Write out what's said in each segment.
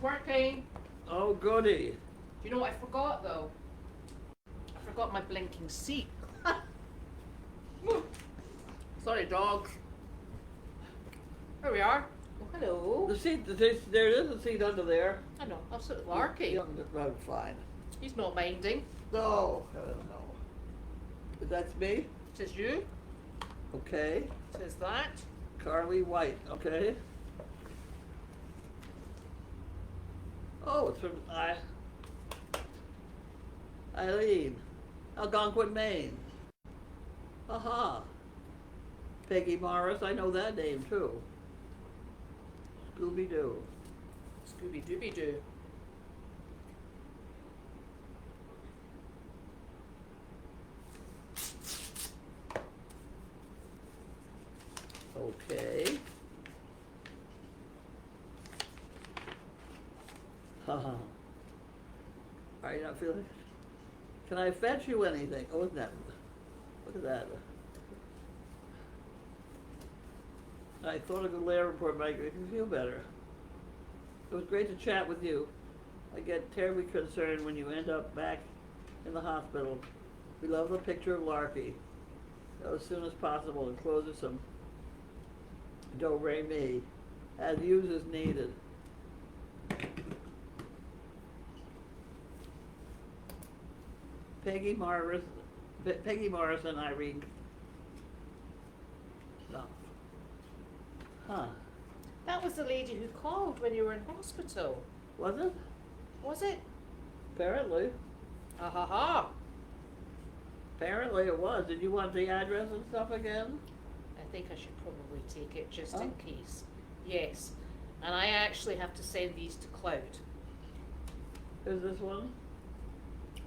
working. Oh, goody. Do you know what I forgot though? I forgot my blinking seat. Sorry, dogs. Here we are. Oh, hello. The seat, there is a seat under there. I know, that's sort of larky. I'm fine. He's not minding. No, I don't know. But that's me? Says you. Okay. Says that. Carly White, okay. Oh, it's from Eileen, Algonquin, Maine. Aha. Peggy Morris, I know that name too. Scooby-Doo. Scooby-Dooby-Doo. Okay. Haha. Are you not feeling it? Can I fetch you anything? Oh, isn't that? Look at that. I thought a good layer report might make you feel better. It was great to chat with you. I get terribly concerned when you end up back in the hospital. We love the picture of Larky. As soon as possible, encloses some do-re-mi, as used as needed. Peggy Morris and Irene. No. Huh. That was the lady who called when you were in hospital. Was it? Was it? Apparently. Ha ha ha. Apparently it was. Did you want the address and stuff again? I think I should probably take it just Oh. in case. Yes. And I actually have to send these to Cloud. Is this one?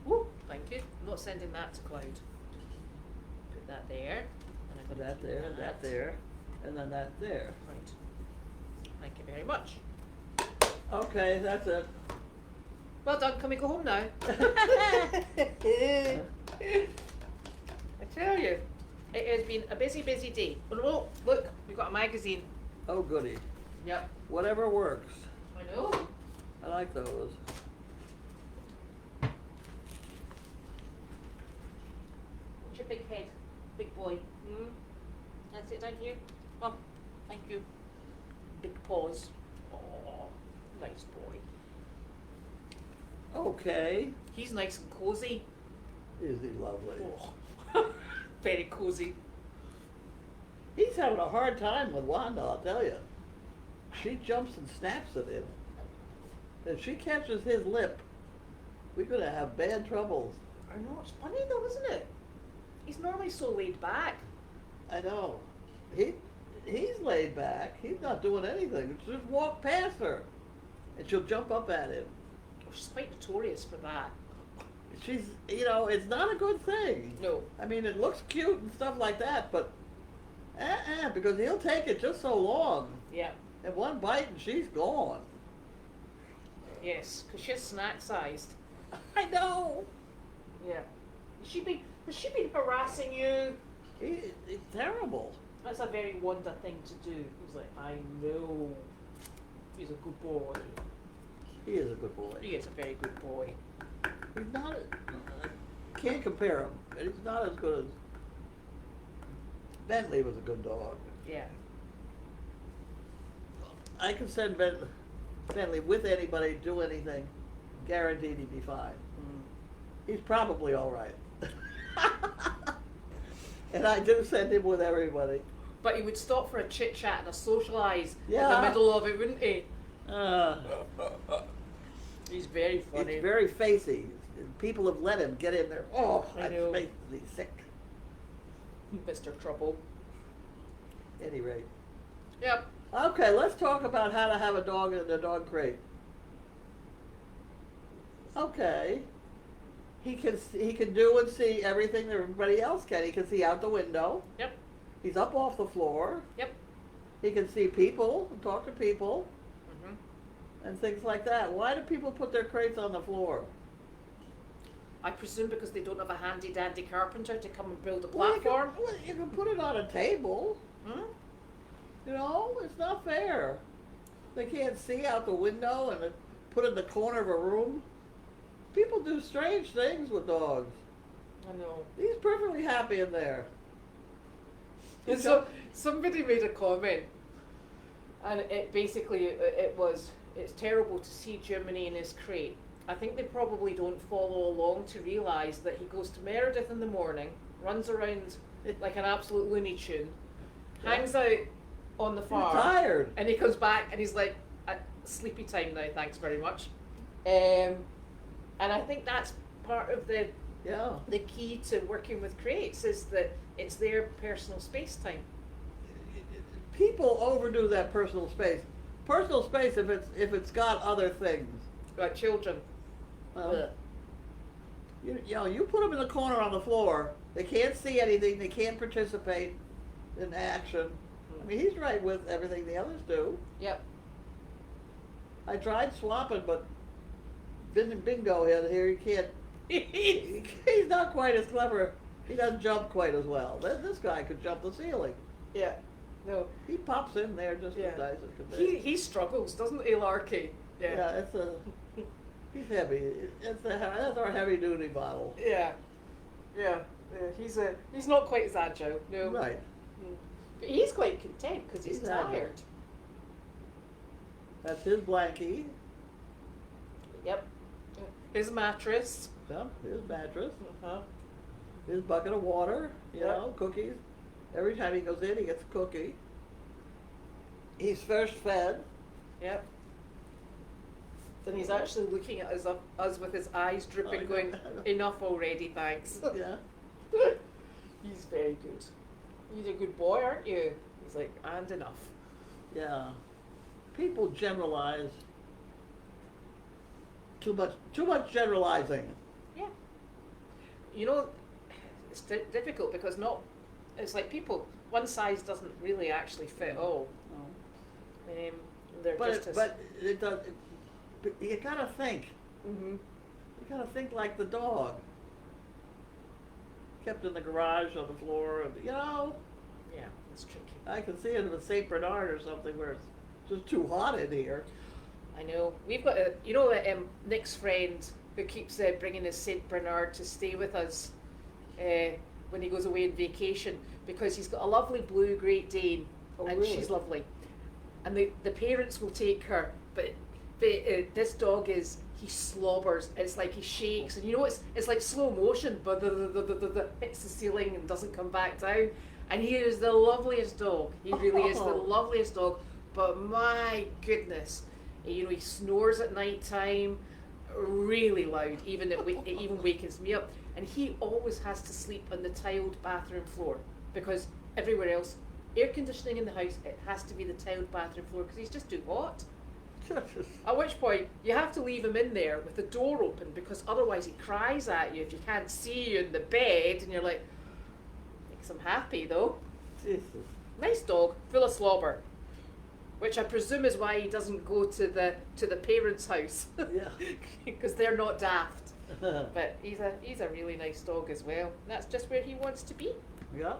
Woo, thank you. I'm not sending that to Cloud. Put that there. And I'm Put gonna that put there, that there, and then that there. Right. Thank you very much. Okay, that's it. Well done, can we go home now? I tell you, it has been a busy, busy day. Oh no, look, we've got a magazine. Oh, goody. Yep. Whatever works. I know. I like those. What's your big head? Big boy. That's it down here. Oh, thank you. Big paws. Oh, nice boy. Okay. He's nice and cozy. Is he lovely? Oh. Very cozy. He's having a hard time with Wanda, I'll tell you. She jumps and snaps at him. If she catches his lip, we're going to have bad troubles. I know, it's funny though, isn't it? He's normally so laid back. I know. He's laid back. He's not doing anything. Just walk past her, and she'll jump up at him. She's quite notorious for that. She's, it's not a good thing. No. I mean, it looks cute and stuff like that, but because he'll take it just so long. Yeah. And one bite and she's gone. Yes, because she's snack-sized. I know. Yeah. Has she been harassing you? It's terrible. That's a very Wanda thing to do. He's like, I know. He's a good boy. He is a good boy. He is a very good boy. He's not. Can't compare him. He's not as good as Bentley was a good dog. Yeah. I can send Bentley with anybody, do anything, guaranteed he'd be fine. He's probably all right. And I do send him with everybody. But he would stop for a chit chat and a socialise in Yeah. the middle of it, wouldn't he? Uh, He's very funny. It's very facey. People have let him get in there. Oh, I that's know. basically sick. Mr. Trouble. At any rate. Yep. Okay, let's talk about how to have a dog in a dog crate. Okay. He can do and see everything that everybody else can. He can see out the window. Yep. He's up off the floor. Yep. He can see people and talk to people Mm-hmm. and things like that. Why do people put their crates on the floor? I presume because they don't have a handy dandy carpenter to come and build a Well, platform. you can put it on a table. Hmm? It's not fair. They can't see out the window, and put in the corner of a room. People do strange things with dogs. I know. He's perfectly happy in there. And so somebody made a comment, and it basically it was, it's terrible to see Jiminy in his crate. I think they probably don't follow along to realise that he goes to Meredith in the morning, runs around like an absolute Looney Tune, hangs out on the farm, He's tired. and he comes back and he's like, sleepy time now, thanks very much. And I think that's part of the key to working with crates, is that it's their personal space time. People overdo that personal space. Personal space if it's got other things. Like children. Well, you put them in the corner on the floor. They can't see anything. They can't participate in action. I mean, he's right with everything the others do. Yep. I tried swapping, but Bingo here he can't. He's not quite as clever. He doesn't jump quite as well. This guy could jump the ceiling. Yeah. No. He pops in there just as nice as can be. He struggles, doesn't he, Larky? Yeah, he's heavy. That's our heavy duty model. Yeah. He's not quite as agile. No. Right. But he's quite content because he's He's agile. tired. That's his blankie. Yep. His mattress. Yeah, his mattress. Uh-huh. His bucket of water. You Yep. know, cookies. Every time he goes in, he gets a cookie. He's first fed. Yep. Then he's actually looking at us with his eyes dripping, going, enough already, thanks. Yeah. He's very good. You're a good boy, aren't you? He's like, and enough. Yeah. People generalize. Too much generalizing. Yeah. You know, it's difficult because it's like people, one size doesn't really actually fit all. No. They're But just it does. But you gotta think. Mm-hmm. You gotta think like the dog. Kept in the garage on the floor, and Yeah, it's tricky. I can see it with Saint Bernard or something where it's just too hot in here. I know. We've got Nick's friend who keeps bringing his Saint Bernard to stay with us when he goes away on vacation, because he's got a lovely blue Great Dane, and really? she's lovely. And the parents will take her, but this dog he slobbers. It's like he shakes, and it's like slow motion, but hits the ceiling and doesn't come back down. And he is the loveliest dog. He really is the loveliest dog. But my goodness, he snores at night time, really loud. It even wakens me up. And he always has to sleep on the tiled bathroom floor, because everywhere else, air conditioning in the house, it has to be the tiled bathroom floor because he's just too hot. At which point, you have to leave him in there with the door open, because otherwise he cries at you if you can't see you in the bed, and you're like, makes him happy though. Jesus. Nice dog, full of slobber, which I presume is why he doesn't go to the parents' house. Yeah. Because they're not daft. But he's a really nice dog as well. That's just where he wants to be. Yeah.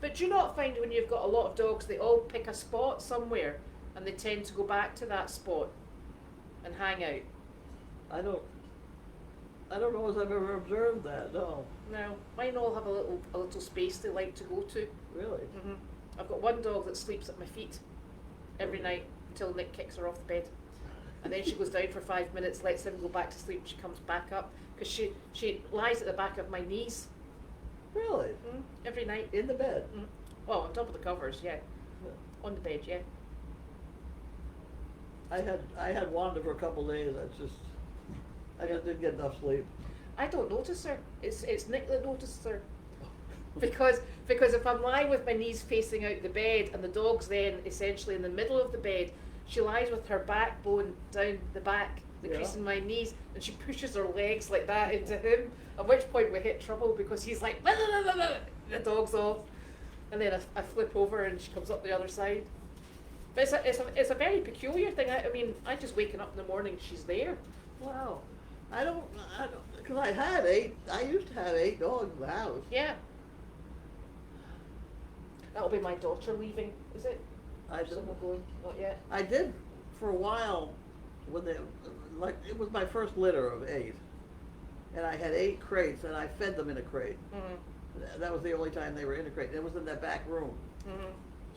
But do you not find when you've got a lot of dogs, they all pick a spot somewhere, and they tend to go back to that spot and hang out? I don't know if I've ever observed that. No. No, mine all have a little space they like to go to. Really. Hmm. I've got one dog that sleeps at my feet every night until Nick kicks her off the bed, and then she goes down for 5 minutes, lets him go back to sleep, and she comes back up because she lies at the back of my knees. Really. Every night. In the bed. Well, on top of the covers, yeah. On the bed, yeah. I had Wanda for a couple of days. I just didn't get enough sleep. I don't notice her. It's Nick that notices her. Because if I'm lying with my knees facing out the bed and the dog's then essentially in the middle of the bed, she lies with her backbone down the back, the crease in my knees, and she pushes her legs like that into him, at which point we hit trouble because he's like, the dog's off. And then I flip over and she comes up the other side. But it's a very peculiar thing. I mean, I just waking up in the morning, she's there. Wow. I don't, because I used to have 8 dogs in the house. Yeah. That'll be my daughter leaving, is it? I Someone going? Not yet. did for a while when they, like, it was my first litter of 8. And I had 8 crates, and I fed them in a crate. That was the only time they were in a crate. It was in that back room.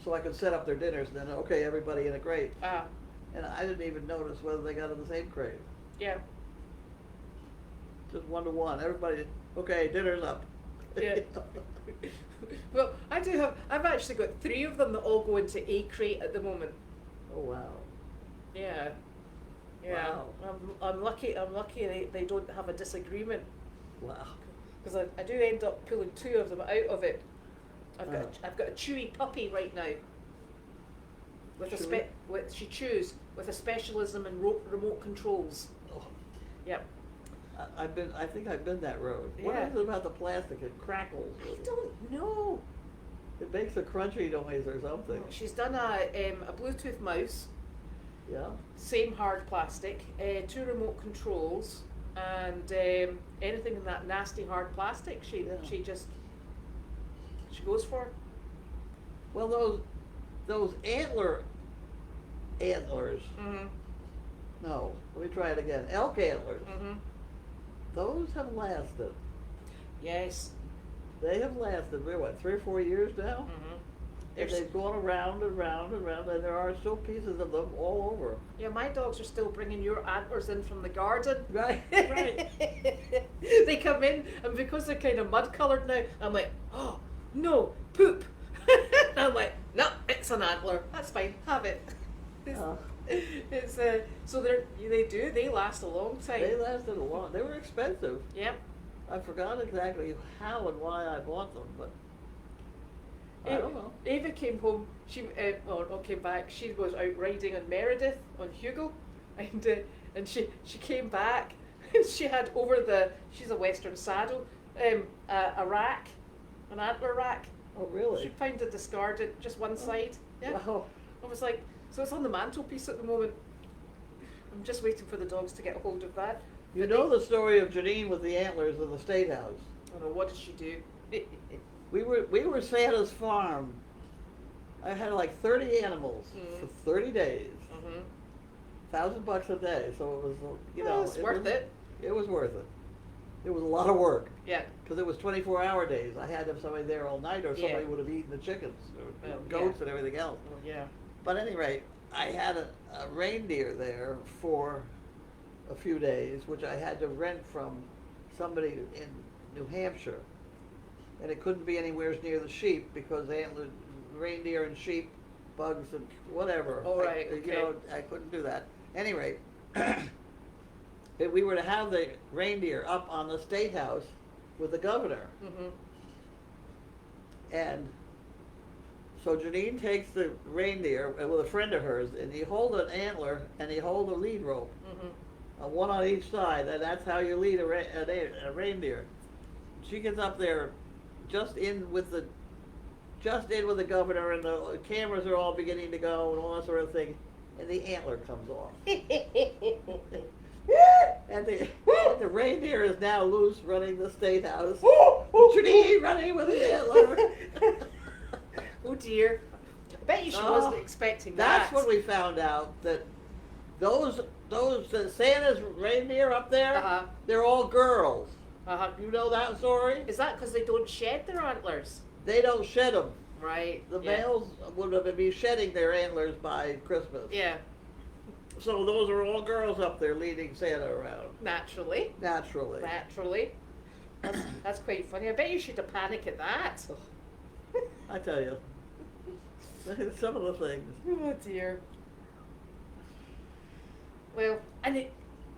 So I could set up their dinners, and then, okay, everybody in a crate. And I didn't even notice whether they got in the same crate. Yeah. Just 1 to 1. Everybody, okay, dinner's up. Yeah. Well, I've actually got 3 of them that all go into a crate at the moment. Oh, wow. Yeah. Yeah. Wow. I'm lucky they don't have a disagreement, Wow. because I do end up pulling 2 of them out of it. I've got Oh. I've got a chewy puppy right now. Chewy? She chews with a specialism in remote controls. Oh. Yep. I think I've been that road. What Yeah. is it about the plastic? It crackles. I don't know. It makes a crunchy noise or something. She's done a Bluetooth mouse, Yeah. same hard plastic, 2 remote controls, and anything in that nasty hard plastic, she goes for. Well, those antlers. Mhm. No, let me try it again. Elk antlers. Mhm. Those have lasted. Yes. They have lasted. We're what, 3 or 4 years now? Mhm. And they've gone around and round and round, and there are still pieces of them all over. Yeah, my dogs are still bringing your antlers in from the garden. Right. Right. They come in, and because they're kind of mud coloured now, I'm like, oh no, poop. And I'm like, no, it's an antler. That's fine. Have it. It's so they last a long time. They lasted a long. They were expensive. Yep. I forgot exactly how and why I bought them, but I don't know. Ava came home. Came back. She was out riding on Meredith on Hugo, and she came back. And she had she's a Western saddle, a rack, an antler rack. Oh, really? She found it discarded, just one side. Yeah. Wow. I was like, so it's on the mantelpiece at the moment. I'm just waiting for the dogs to get a hold of that. You know the story of Janine with the antlers in the State House. I don't know, what did she do? We were Santa's farm. I had like 30 animals for 30 days. Mm-hmm. $1,000 a day, so it was, It's worth it. It was worth it. It was a lot of work. Yeah. Because it was 24-hour days. I had to have somebody there all night, or somebody Yeah. would have eaten the chickens, or Well, goats, yeah. and everything else. Well, yeah. But at any rate, I had a reindeer there for a few days, which I had to rent from somebody in New Hampshire. And it couldn't be anywhere near the sheep because reindeer and sheep, bugs and whatever. Oh, right, okay. I couldn't do that. Any rate, we were to have the reindeer up on the State House with the governor. Mm-hmm. And so Janine takes the reindeer with a friend of hers, and you hold an antler and you hold a lead rope, one on each side, and that's how you lead a reindeer. She gets up there, just in with the governor, and the cameras are all beginning to go and all that sort of thing, and the antler comes off. And the reindeer is now loose running the State House. Janine running with the antler. Oh dear. I bet you she wasn't expecting That's that. when we found out that those Santa's reindeer up there, they're all girls. You know that story? Is that because they don't shed their antlers? They don't shed them. Right. The yeah. males would be shedding their antlers by Christmas. Yeah. So those are all girls up there leading Santa around. Naturally. Naturally. That's quite funny. I bet you should have panicked at that. I tell you. Some of the things. Oh dear. Well, and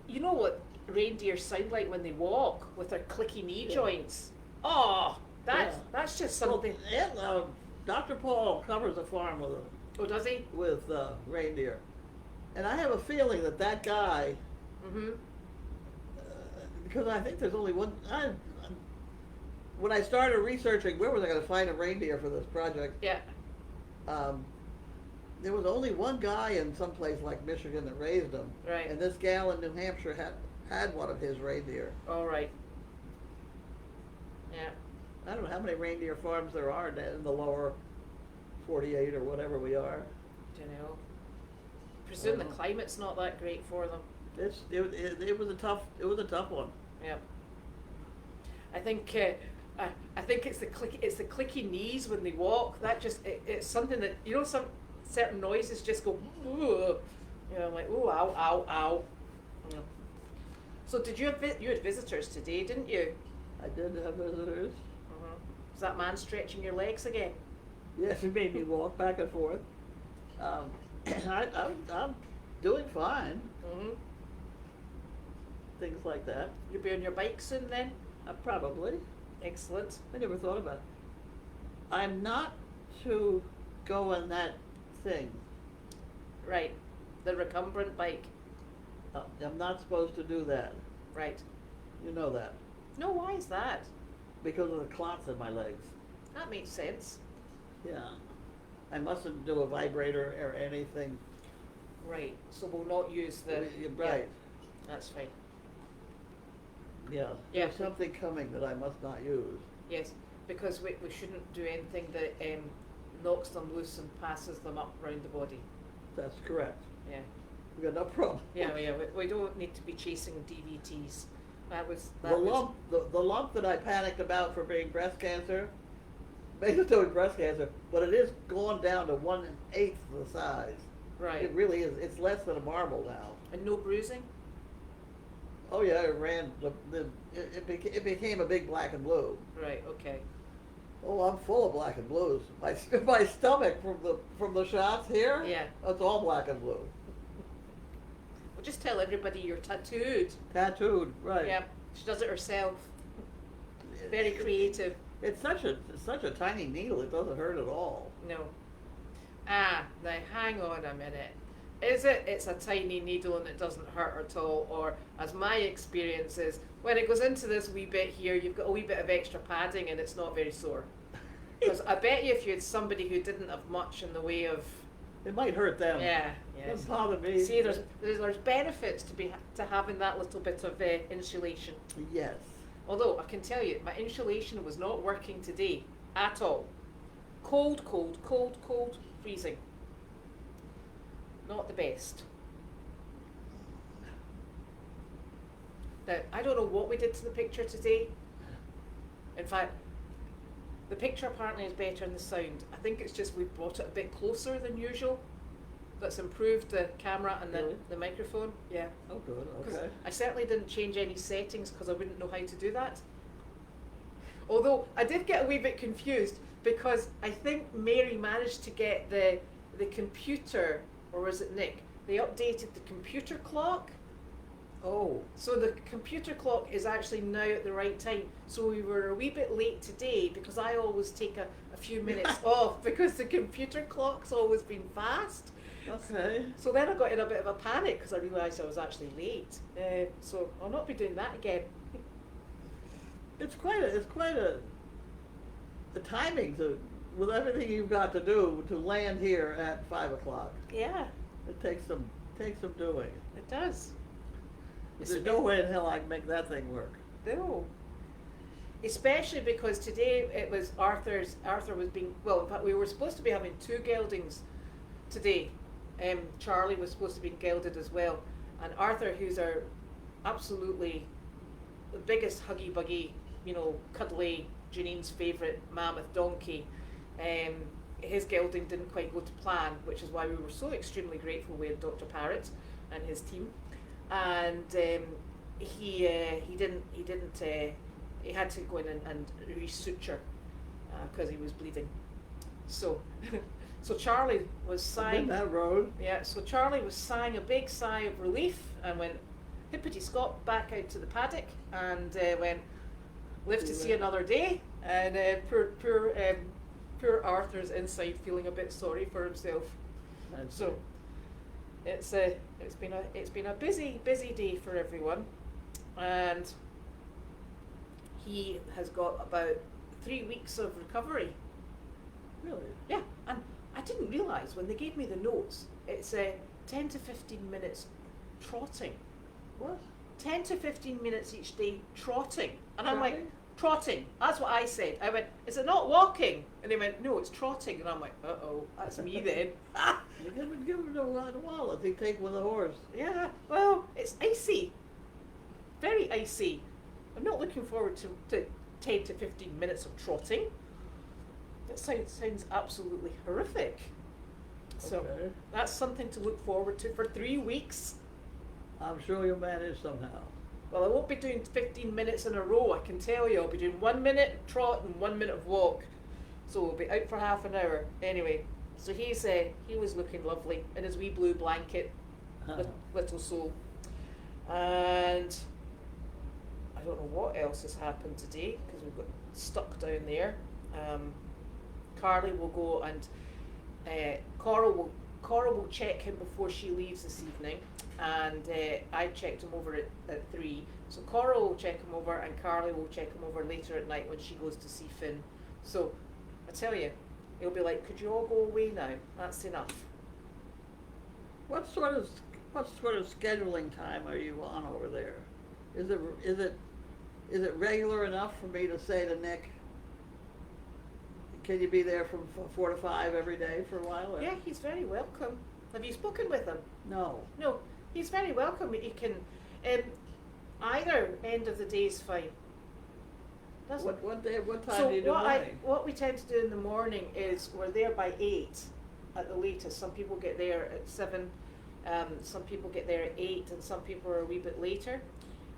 you know what reindeer sound like when they walk with their clicky knee joints? Oh, that's just something. Well, Dr. Paul covers a farm with Oh, does he? Reindeer. And I have a feeling that guy, Mm-hmm. because I think there's only one, when I started researching where was I going to find a reindeer for this project, Yeah. there was only one guy in some place like Michigan that raised them. Right. And this gal in New Hampshire had one of his reindeer. All right. Yeah. I don't know how many reindeer farms there are in the lower 48 or whatever we are. Don't know. presume the Well. climate's not that great for them. It was a tough one. Yeah. I think it's the clicky knees when they walk. That just it's something that some certain noises just go. Ooh. I'm like, oh, ow, ow, ow. Yeah. So did you had visitors today, didn't you? I did have visitors. Was that man stretching your legs again? Yes, it made me walk back and forth. I'm doing fine. Mm-hmm. Things like that. You'll be on your bike soon then? Probably. Excellent. I never thought about it. I'm not to go on that thing. Right. The recumbent bike. I'm not supposed to do that. Right. You know that. No, why is that? Because of the clots in my legs. That makes sense. Yeah. I mustn't do a vibrator or anything. Right. So we'll not use the. You're right. Yeah, that's fine. Yeah. Yeah. There's something coming that I must not use. Yes, because we shouldn't do anything that knocks them loose and passes them up round the body. That's correct. Yeah. We got no problem. Yeah, we don't need to be chasing DVTs. The lump that I panicked about for being breast cancer, maybe it's doing breast cancer, but it is gone down to 1/8 the size. Right. It really is. It's less than a marble now. And no bruising? Oh yeah, it ran. It became a big black and blue. Right, okay. Oh, I'm full of black and blues. My stomach from the shots here. Yeah. It's all black and blue. Well, just tell everybody you're tattooed. Tattooed, right? Yeah, she does it herself. Very creative. It's such a tiny needle. It doesn't hurt at all. No. Now hang on a minute. Is it? It's a tiny needle and it doesn't hurt at all, or as my experience is, when it goes into this wee bit here, you've got a wee bit of extra padding and it's not very sore. Because I bet you if you had somebody who didn't have much in the way of, It might hurt them. yeah, yes. Doesn't bother me. See, there's benefits to having that little bit of insulation. Yes. Although I can tell you, my insulation was not working today at all. Cold, cold, cold, cold, freezing. Not the best. Now, I don't know what we did to the picture today. In fact, the picture apparently is better than the sound. I think it's just we brought it a bit closer than usual. That's improved the camera and Really? the microphone. Yeah. Oh, good. 'Cause Okay. I certainly didn't change any settings because I wouldn't know how to do that. Although I did get a wee bit confused because I think Mary managed to get the computer, or was it Nick? They updated the computer clock. Oh. So the computer clock is actually now at the right time. So we were a wee bit late today because I always take a few minutes off because the computer clock's always been fast. Okay. So then I got in a bit of a panic because I realised I was actually late. So I'll not be doing that again. It's quite a the timings with everything you've got to do to land here at 5 o'clock. Yeah, It takes some doing. it does. There's no way in hell I can make that thing work. No. Especially because today it was Arthur was being, well, in fact we were supposed to be having 2 geldings today. Charlie was supposed to be gelded as well. And Arthur, who's our absolutely the biggest huggy buggy, cuddly, Janine's favourite mammoth donkey, his gelding didn't quite go to plan, which is why we were so extremely grateful we had Dr. Parrott and his team. And he had to go in and resuture because he was bleeding. So Charlie was I'm in sighing. that road. Yeah, so Charlie was sighing a big sigh of relief and went hippity scott back out to the paddock and went, live to see another day. And poor Arthur's inside feeling a bit sorry for himself. And So it's been a busy day for everyone, and he has got about 3 weeks of recovery. really, Yeah, and I didn't realise when they gave me the notes, it's 10 to 15 minutes trotting. what? 10 to 15 minutes each day trotting. And I'm like, Trotting? trotting. That's what I said. I went, is it not walking? And they went, no, it's trotting. And I'm like, uh-oh, that's me then. You give him the wallet. He take with the horse. Yeah, well, it's icy. Very icy. I'm not looking forward to 10 to 15 minutes of trotting. That sounds absolutely horrific. So Okay. that's something to look forward to for 3 weeks. I'm sure you'll manage somehow. Well, I won't be doing 15 minutes in a row, I can tell you. I'll be doing 1 minute trot and 1 minute of walk. So we'll be out for half an hour. Anyway, so he was looking lovely in his wee blue blanket, little soul. And I don't know what else has happened today because we've got stuck down there. Carly will go and Cora will check him before she leaves this evening, and I checked him over at 3. So Cora will check him over, and Carly will check him over later at night when she goes to see Finn. So I tell you, he'll be like, "Could you all go away now? That's enough." What sort of scheduling time are you on over there? Is it regular enough for me to say to Nick, can you be there from 4 to 5 every day for a while? Or? Yeah, he's very welcome. Have you spoken with him? No. No, he's very welcome. He can, either end of the day is fine. Doesn't. What time So do you do morning? what we tend to do in the morning is we're there by 8 at the latest. Some people get there at 7, some people get there at 8, and some people are a wee bit later.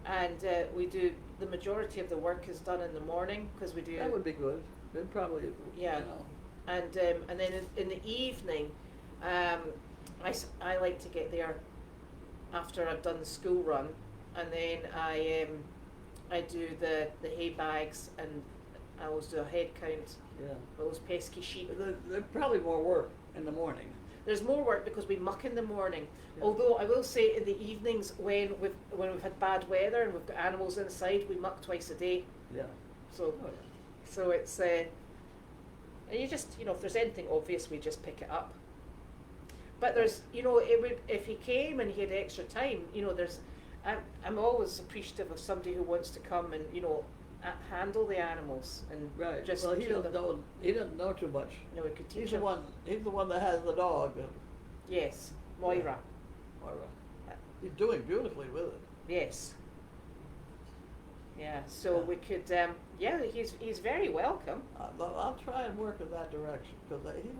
And we do, the majority of the work is done in the morning because we do. That would be good. It probably. Yeah. You know. And then in the evening, I like to get there after I've done the school run, and then I do the hay bags, and I always do a head count. Yeah. Those pesky sheep. There's probably more work in the morning. There's more work because we muck in the morning. Yeah. Although I will say in the evenings when we've had bad weather and we've got animals inside, we muck twice a day. Yeah. So Oh, yeah. so it's and you just, if there's anything obvious, we just pick it up. But there's, it would, if he came and he had extra time, I'm always appreciative of somebody who wants to come and handle the animals and Right. just Well, he keep doesn't them. know. He doesn't know too much. We could teach He's the him. one. He's the one that has the dog. Yes, Moira. Moira. He's doing beautifully with it. Yes. Yeah. So Yeah. we could. He's very welcome. I'll try and work in that direction because he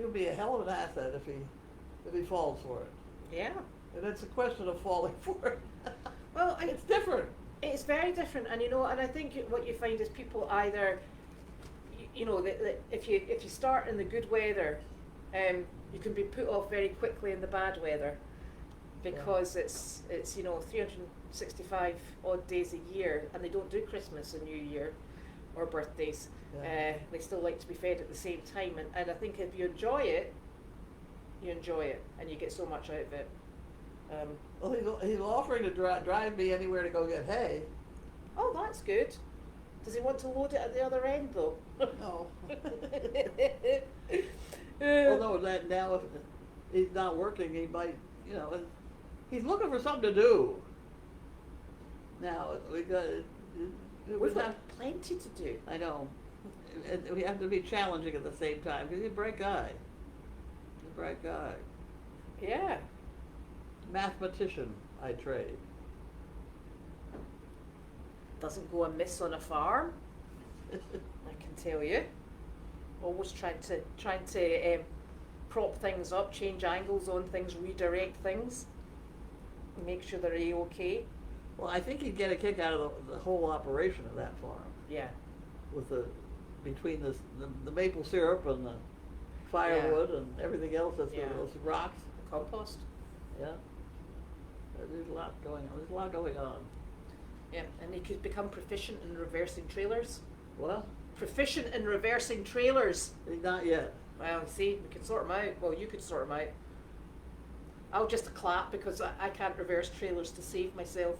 would be a hell of an asset if he falls for it. Yeah. And it's a question of falling for it. Well, It's different. It's very different, and and I think what you find is people either, that if you start in the good weather, you can be put off very quickly in the bad weather, because it's 365 odd days a year, and they don't do Christmas and New Year, or birthdays. Yeah. They still like to be fed at the same time, and I think if you enjoy it, and you get so much out of it. Well, he's offering to drive me anywhere to go get hay. Oh, that's good. Does he want to load it at the other end, though? No. Although that now, if he's not working, he might, he's looking for something to do. Now we got. We've got plenty to do. I know. And we have to be challenging at the same time because he's a bright guy. He's a bright guy. Yeah. Mathematician, I trade. Doesn't go amiss on a farm, I can tell you. Always trying to prop things up, change angles on things, redirect things, make sure they're A-okay. Well, I think he'd get a kick out of the whole operation of that farm Yeah. with between the maple syrup and the firewood and everything else that's those rocks. Compost. Yeah. There's a lot going on. There's a lot going on. Yeah, and he could become proficient in reversing trailers. Well, Proficient in reversing trailers. not yet. Well, see, we can sort them out. Well, you could sort them out. I'll just clap because I can't reverse trailers to save myself.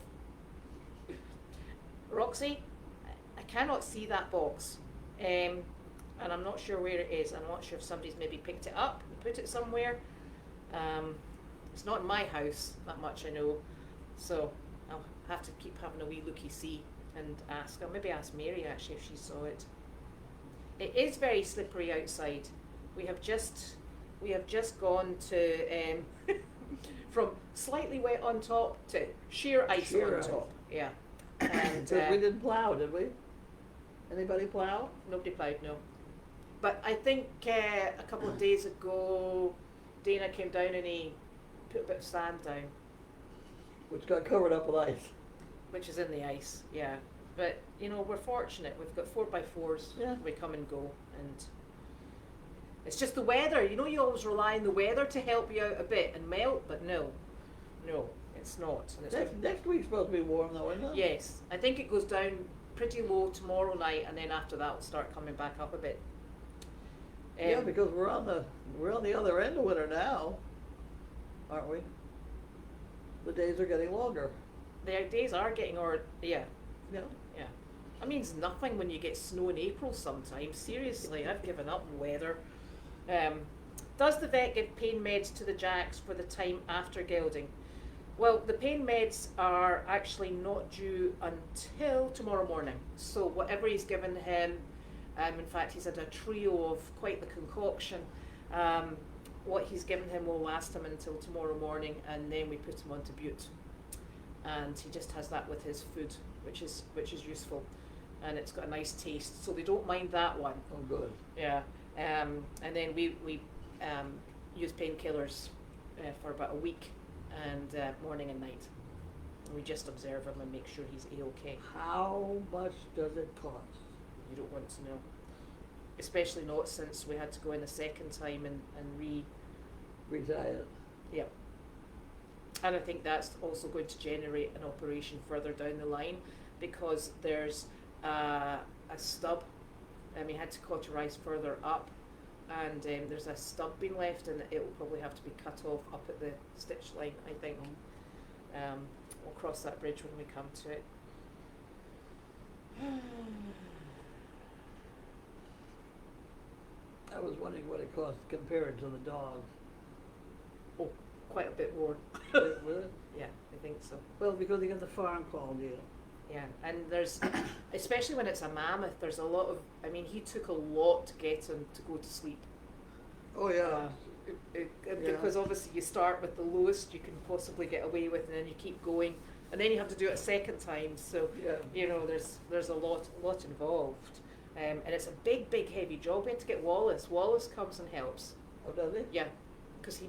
Roxy, I cannot see that box. And I'm not sure where it is. I'm not sure if somebody's maybe picked it up and put it somewhere. It's not in my house, that much I know. So I'll have to keep having a wee looky-see and ask. I'll maybe ask Mary actually if she saw it. It is very slippery outside. We have just we have just gone to from slightly wet on top to sheer ice Sheer on ice. top. Yeah. And Because we didn't plow, did we? Anybody plow? nobody plowed, no. But I think a couple of days ago, Dana came down and he put a bit of sand down, Which got covered up with ice. which is in the ice, yeah. But, you know, we're fortunate. We've got 4x4s. Yeah. We come and go. And it's just the weather. You know, you always rely on the weather to help you out a bit and melt, but no, it's not. And it's Next week's supposed to be warm though, isn't it? yes, I think it goes down pretty low tomorrow night, and then after that it'll start coming back up a bit. Yeah, because we're on the other end of winter now, aren't we? The days are getting longer. the days are getting yeah. Yeah. Yeah. That means nothing when you get snow in April sometimes. Seriously, I've given up on weather. Does the vet give pain meds to the Jacks for the time after gelding? Well, the pain meds are actually not due until tomorrow morning. So whatever he's given him, in fact he's had a trio of quite the concoction. What he's given him will last him until tomorrow morning, and then we put him onto bute. And he just has that with his food, which is useful, and it's got a nice taste, so they don't mind that one. Oh, good. Yeah, and then we use painkillers for about a week, and morning and night. And we just observe him and make sure he's A-okay. How much does it cost? You don't want to know, especially not since we had to go in a second time and Retired. yeah. And I think that's also going to generate an operation further down the line, because there's a stub. He had to cauterize further up, and there's a stub being left, and it will probably have to be cut off up at the stitch line, I think. We'll cross that bridge when we come to it. I was wondering what it cost compared to the dogs. Oh, quite a bit more. Was it? Yeah, I think so. Well, because you got the farm call deal. Yeah, and there's, especially when it's a mammoth, there's a lot of, he took a lot to get him to go to sleep. Oh, yeah. Because obviously you start with the lowest you can possibly get away with, and then you keep going, and then you have to do it a second time, so, Yeah. there's a lot involved. And it's a big heavy job. We had to get Wallace. Wallace comes and helps. Oh, does it? Yeah, because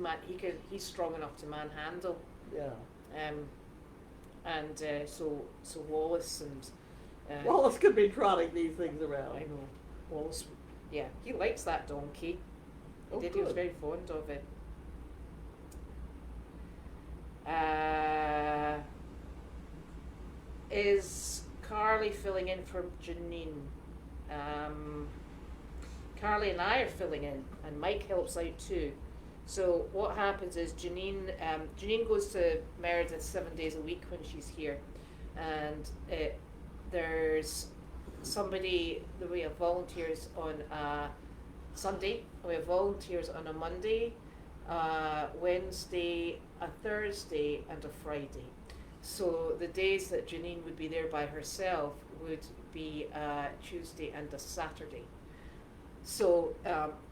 he's strong enough to manhandle. Yeah. So Wallace and Wallace could be trotting these things around. I know. Wallace, yeah, he likes that donkey. Oh, He was good. very fond of it. Is Carly filling in for Janine? Carly and I are filling in, and Mike helps out too. So what happens is Janine goes to Meredith 7 days a week when she's here, and there's somebody that we have volunteers on a Sunday, we have volunteers on a Monday, Wednesday, a Thursday, and a Friday. So the days that Janine would be there by herself would be a Tuesday and a Saturday. So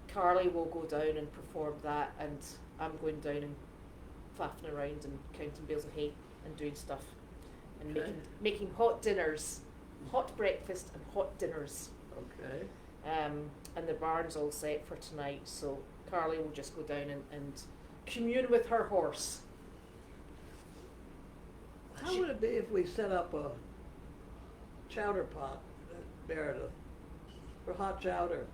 Carly will go down and perform that, and I'm going down and faffing around and counting bales of hay and doing stuff and Okay. making hot dinners, hot breakfast and hot dinners. Okay. And the barn's all set for tonight, so Carly will just go down and commune with her horse. How would it be if we set up a chowder pot at Meredith for hot chowder?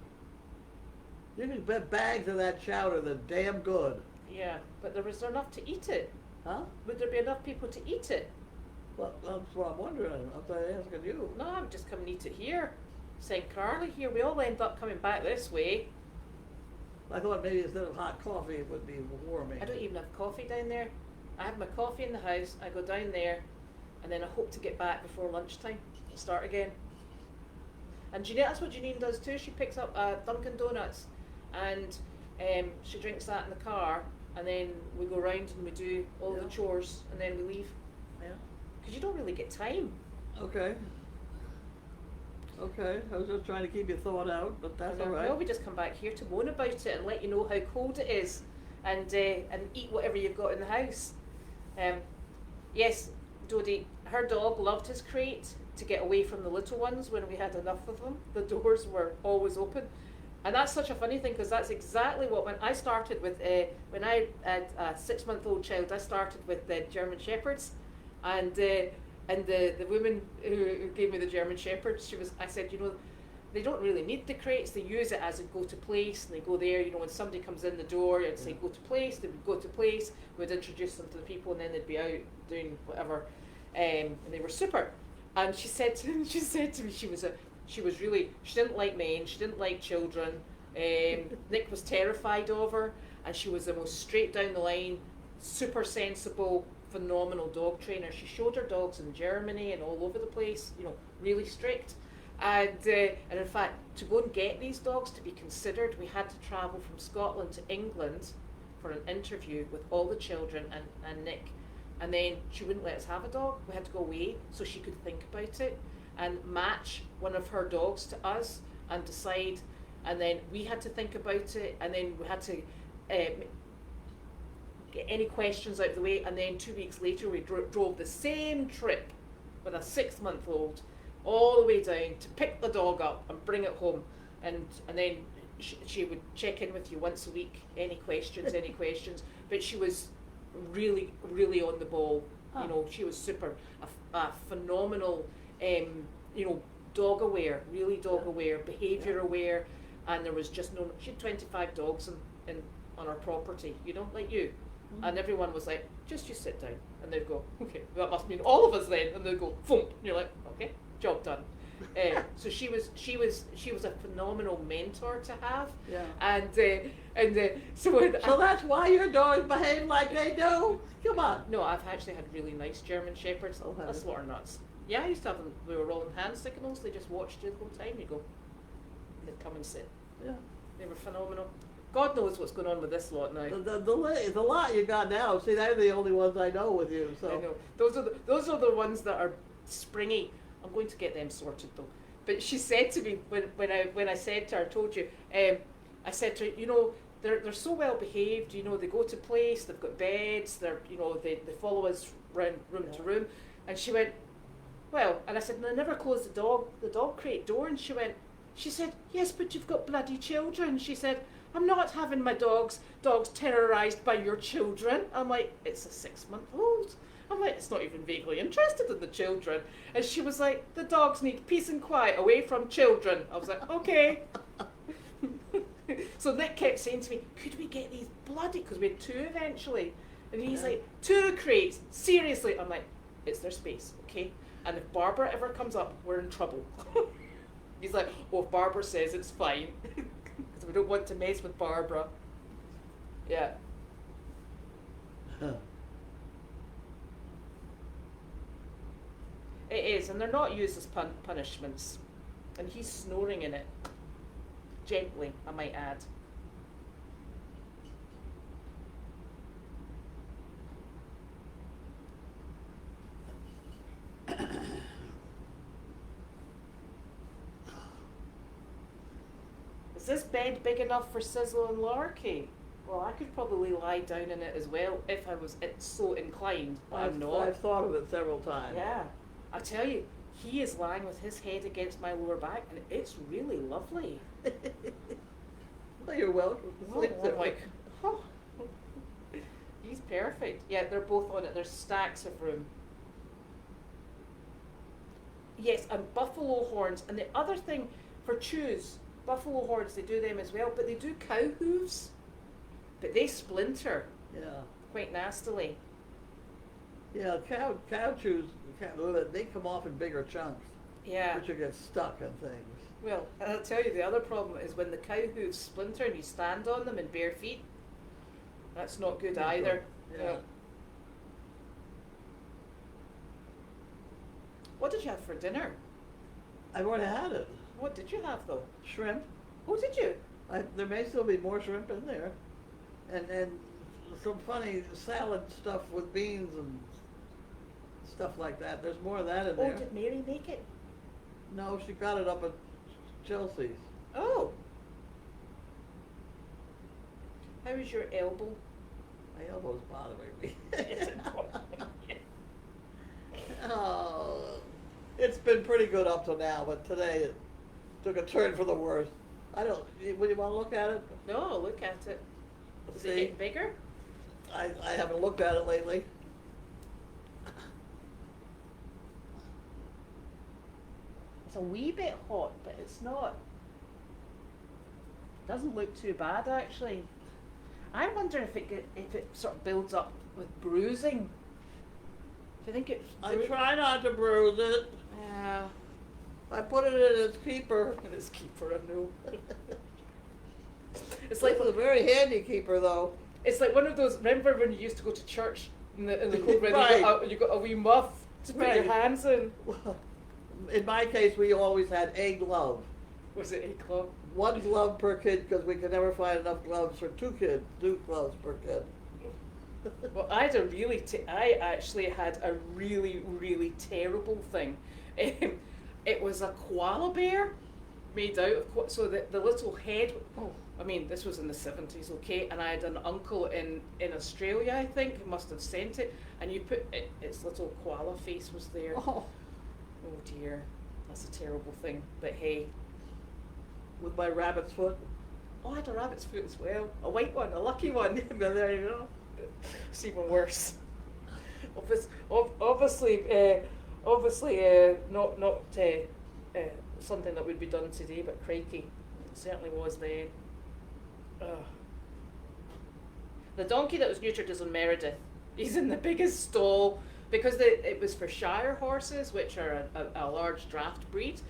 You can bet bags of that chowder, they're damn good. Yeah, but was there enough to eat it? Huh? Would there be enough people to eat it? Well, that's what I'm wondering. I'm asking you. No, I would just come and eat it here. Saying Carly here, we all end up coming back this way. I thought maybe instead of hot coffee, it would be warming. I don't even have coffee down there. I have my coffee in the house, I go down there, and then I hope to get back before lunchtime, start again. And that's what Janine does too. She picks up Dunkin' Donuts, and she drinks that in the car, and then we go round and we do all the Yeah. chores, and then we leave. Yeah. Because you don't really get time. Okay. Okay, I was just trying to keep your thought out, but that's all right. No, we just come back here to moan about it and let you know how cold it is, and eat whatever you've got in the house. Yes, Dodie, her dog loved his crate to get away from the little ones when we had enough of them. The doors were always open. And that's such a funny thing, because that's exactly what, when I started with, when I had a 6-month-old child, I started with German Shepherds. And the woman who gave me the German Shepherds, I said, you know, they don't really need the crates, they use it as a go to place, and they go there, you know, when somebody comes in the door, I'd say go to place, they would go to place, we'd introduce them to the people, and then they'd be out doing whatever, and they were super. And she said to me, she didn't like men, she didn't like children, Nick was terrified of her, and she was the most straight down the line, super sensible, phenomenal dog trainer. She showed her dogs in Germany and all over the place, you know, really strict. And in fact, to go and get these dogs to be considered, we had to travel from Scotland to England for an interview with all the children and Nick. And then she wouldn't let us have a dog. We had to go away so she could think about it and match one of her dogs to us and decide. And then we had to think about it, and then we had to get any questions out of the way. And then 2 weeks later, we drove the same trip with a 6-month-old all the way down to pick the dog up and bring it home. And then she would check in with you once a week. Any questions? But she was really, really on the ball. Huh. You know, she was super, a phenomenal, you know, dog aware, really dog aware, behaviour aware, and there was just no. She had 25 dogs on our property, you know, like you, and everyone was like, just you sit down, and they'd go, okay, that must mean all of us then, and they'd go, thump, and you're like, okay, job done. So she was a phenomenal mentor to have. Yeah. So that's why your dogs behave like they do? Come on. No, I've actually had really nice German Shepherds. Oh, have That's you? what are nuts. Yeah, I used to have them. We were rolling hand signals. They just watched you the whole time. You go, they'd come and sit. Yeah. They were phenomenal. God knows what's going on with this lot now. The lot you got now, see, they're the only ones I know with you, so. I know. Those are the ones that are springy. I'm going to get them sorted though. But she said to me when I said to her, I told you, I said to her, you know, they're so well behaved. You know, they go to place. They've got beds. They follow us round room to room. And she went, well, and I said, no, I never close the dog crate door. And she said, yes, but you've got bloody children. She said, I'm not having my dogs terrorised by your children. I'm like, it's a 6-month-old. I'm like, it's not even vaguely interested in the children. And she was like, the dogs need peace and quiet away from children. I was like, okay. So Nick kept saying to me, could we get these bloody, because we had 2 eventually. And he's like, 2 crates, seriously. I'm like, it's their space, okay? And if Barbara ever comes up, we're in trouble. He's like, oh, if Barbara says it's fine. Because we don't want to mess with Barbara. Yeah. It is, and they're not used as punishments. And he's snoring in it. Gently, I might add. Is this bed big enough for Sizzle and Larky? Well, I could probably lie down in it as well if I was so inclined, but I'm not. I've thought of it several times. Yeah. I tell you, he is lying with his head against my lower back, and it's really lovely. Well, you're welcome. Oh, I'm like, oh. He's perfect. Yeah, they're both on it. There's stacks of room. Yes, and buffalo horns. And the other thing for chews, buffalo horns, they do them as well, but they do cow hooves. But they splinter Yeah. quite nastily. Yeah, cow chews, they come off in bigger chunks, Yeah. but you get stuck in things. Well, and I'll tell you, the other problem is when the cow hooves splinter and you stand on them in bare feet. That's not good either. Yeah. No. What did you have for dinner? I've already had it. What did you have though? Shrimp. Oh, did you? There may still be more shrimp in there. And some funny salad stuff with beans and stuff like that. There's more of that in Oh, there. did Mary make it? No, she got it up at Chelsea's. Oh. How is your elbow? My elbow's bothering me. Is it bothering you? Oh, it's been pretty good up to now, but today it took a turn for the worse. Would you want to look at it? No, look at it. Is See? it getting bigger? I haven't looked at it lately. It's a wee bit hot, but it's not. Doesn't look too bad actually. I wonder if it sort of builds up with bruising. Do you think it? I try not to bruise it. Yeah. I put it in its keeper. Its keeper, I know. It's like a very handy keeper, though. It's like one of those. Remember when you used to go to church in the cold weather? Right. You got a wee muff to put your Right. hands in. In my case, we always had a glove. Was it a glove? One glove per kid, because we could never find enough gloves for two gloves per kid. Well, I actually had a really, really terrible thing. It was a koala bear made out of, so the little head, I mean, this was in the 70s, okay, and I had an uncle in Australia, I think, who must have sent it, and you put, its little koala face was there. Oh, Oh dear, that's a terrible thing, but hey. with my rabbit's foot. Oh, I had a rabbit's foot as well, a white one, a lucky one. There you go. It's even worse. Obviously, not something that would be done today, but crikey, it certainly was then. Ugh. The donkey that was neutered is on Meredith. He's in the biggest stall because it was for Shire horses, which are a large draft breed.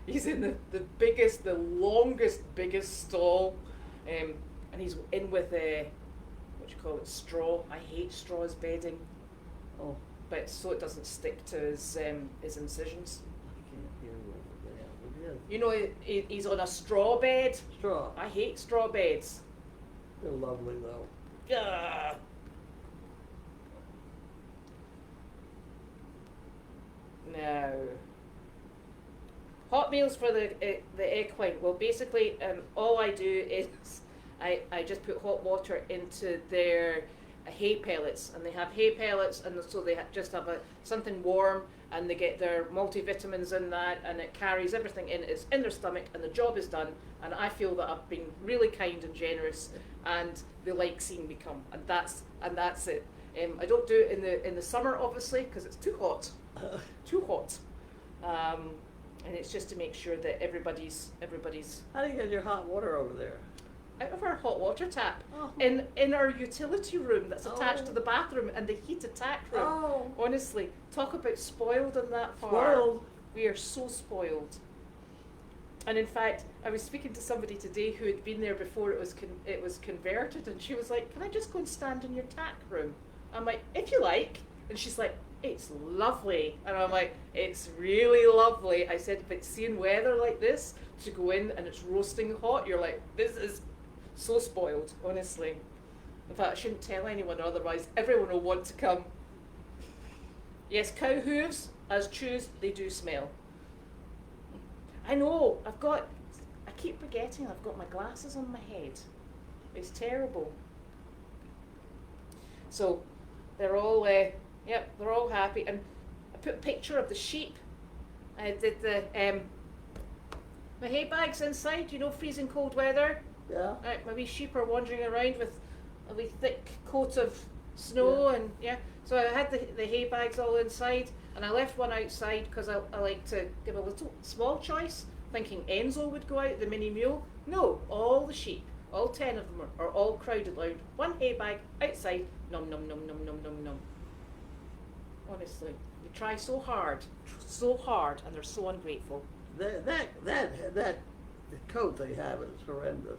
He's in the biggest, the longest, biggest stall, and he's in with what you call it, straw. I hate straw as bedding. Oh, But so it doesn't stick to his incisions. I can't hear what the hell it is. You know, he's on a straw bed. Straw. I hate straw beds. They're lovely, though. Ugh. No. Hot meals for the equine. Well, basically, all I do is I just put hot water into their hay pellets, and they have hay pellets, and so they just have something warm, and they get their multivitamins in that, and it carries everything in. It's in their stomach, and the job is done. And I feel that I've been really kind and generous, and they like seeing me come, and that's it. I don't do it in the summer, obviously, because it's too hot, too hot. And it's just to make sure that everybody's How do you get your hot water over there? out of our hot water tap Oh. in our utility room that's attached to Oh. the bathroom and the heated tack room. Oh. Honestly, talk about spoiled in that far. Spoiled. We are so spoiled. And in fact, I was speaking to somebody today who had been there before it was converted, and she was like, "Can I just go and stand in your tack room?" I'm like, "If you like." And she's like, "It's lovely." And I'm like, "It's really lovely." I said, "But seeing weather like this, to go in and it's roasting hot, you're like, this is so spoiled, honestly." In fact, I shouldn't tell anyone, otherwise everyone will want to come. Yes, cow hooves, as chews, they do smell. I know, I keep forgetting I've got my glasses on my head. It's terrible. So, they're all, they're all happy. And I put a picture of the sheep. I did my hay bags inside, freezing cold weather. Yeah. Right, my wee sheep are wandering around with a wee thick coat of snow, and so I had the hay bags all inside, and I left one outside because I like to give a little small choice, thinking Enzo would go out, the mini mule. No, all the sheep, all 10 of them are all crowded around one hay bag outside, nom nom nom nom nom nom nom. Honestly, they try so hard, and they're so ungrateful. That coat they have is horrendous.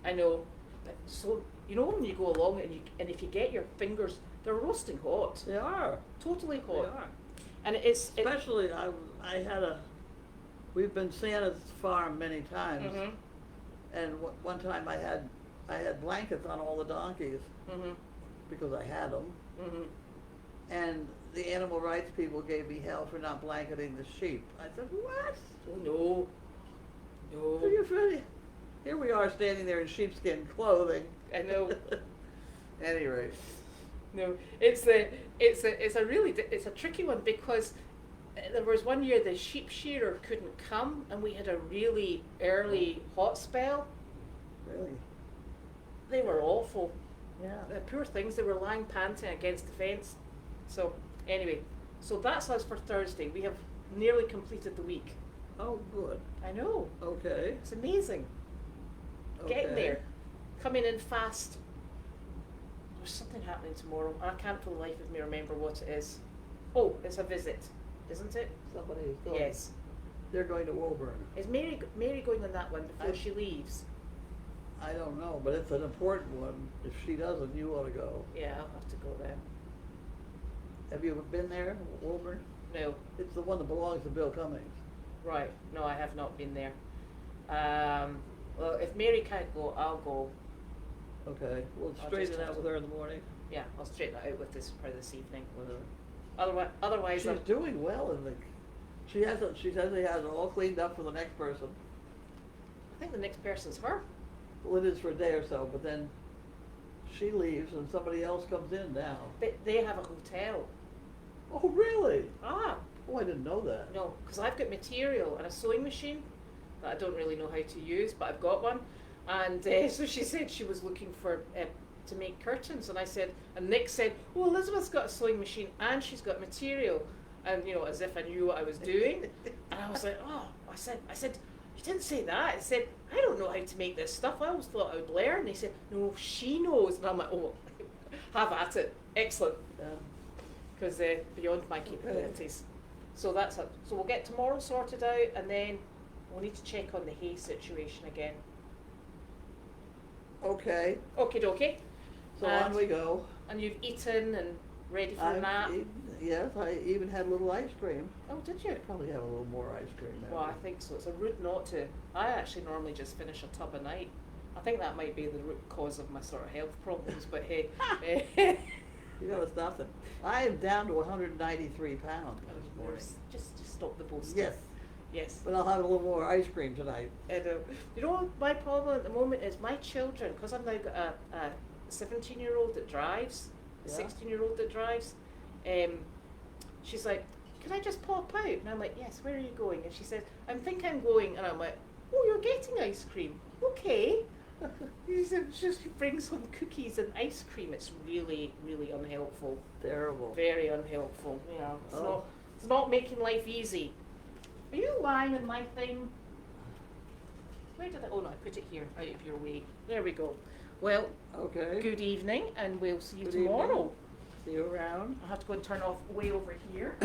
I know. But so when you go along and if you get your fingers, they're roasting hot. They are. Totally They hot. are. And Especially, we've been Santa's farm many times, Mhm. and one time I had blankets on all the donkeys Mhm. because I had them, Mhm. and the animal rights people gave me hell for not blanketing the sheep. I said, what? Oh no. Are you funny? Here we are standing there in sheepskin clothing. I know. At any rate. No, it's a tricky one because there was one year the sheep shearer couldn't come and we had a really early hot spell. Really? They were awful. Yeah. The poor things, they were lying panting against the fence. So anyway, so that's us for Thursday. We have nearly completed the week. Oh, good. I know. Okay. It's amazing. Getting Okay. there. Coming in fast. There's something happening tomorrow. I can't for the life of me remember what it is. Oh, it's a visit, isn't it? Somebody's going. Yes. They're going to Woburn. Is Mary going on that one before I- she leaves? I don't know, but it's an important one. If she doesn't, you ought to go. Yeah, I'll have to go then. Have you ever been there, Woburn? No. It's the one that belongs to Bill Cummings. Right. No, I have not been there. Well, if Mary can't go, I'll go. Okay, we'll I'll straighten just it have out with to- her in the morning. Yeah, I'll straighten that out with her this evening. Whatever. Otherwise, She's doing well in the. She says she has it all cleaned up for the next person. I think the next person's her. Well, it is for a day or so, but then she leaves and somebody else comes in now. They have a hotel. Oh, really? Ah, Oh, I didn't know that. no, because I've got material and a sewing machine that I don't really know how to use, but I've got one. And so she said she was looking for to make curtains, and I said, and Nick said, "Oh, Elizabeth's got a sewing machine and she's got material," and as if I knew what I was doing. And I was like, "Oh," I said, "You didn't say that." I said, "I don't know how to make this stuff. I always thought I would learn." And he said, "No, she knows." And I'm like, "Oh, have at it, excellent," because beyond my capabilities. So that's it. So we'll get tomorrow sorted out, and then we'll need to check on the hay situation again. Okay, Okie dokie. so on we go. And you've eaten and ready for a nap. Yes, I even had a little ice cream. Oh, did you? Probably have a little more ice cream now. Well, I think so. It's a rude not to. I actually normally just finish a tub a night. I think that might be the root cause of my sort of health problems, but hey. You gotta stop them. I am down to 193 pounds this morning. Just stop the boasting. Yes, Yes. but I'll have a little more ice cream tonight. And, you know what my problem at the moment is? My children, because I've now got a 17-year-old that drives, a Yeah. 16-year-old that drives, she's like, "Can I just pop out?" And I'm like, "Yes, where are you going?" And she says, "I think I'm going." And I'm like, "Oh, you're getting ice cream? Okay." She brings home cookies and ice cream. It's really, really unhelpful. Terrible. Very unhelpful. It's Oh. it's not making life easy. Are you lying on my thing? Where did I? Oh no, I put it here, out of your way. There we go. Well, Okay. good evening, and we'll see you Good tomorrow. evening. See you around. I'll have to go and turn off way over here.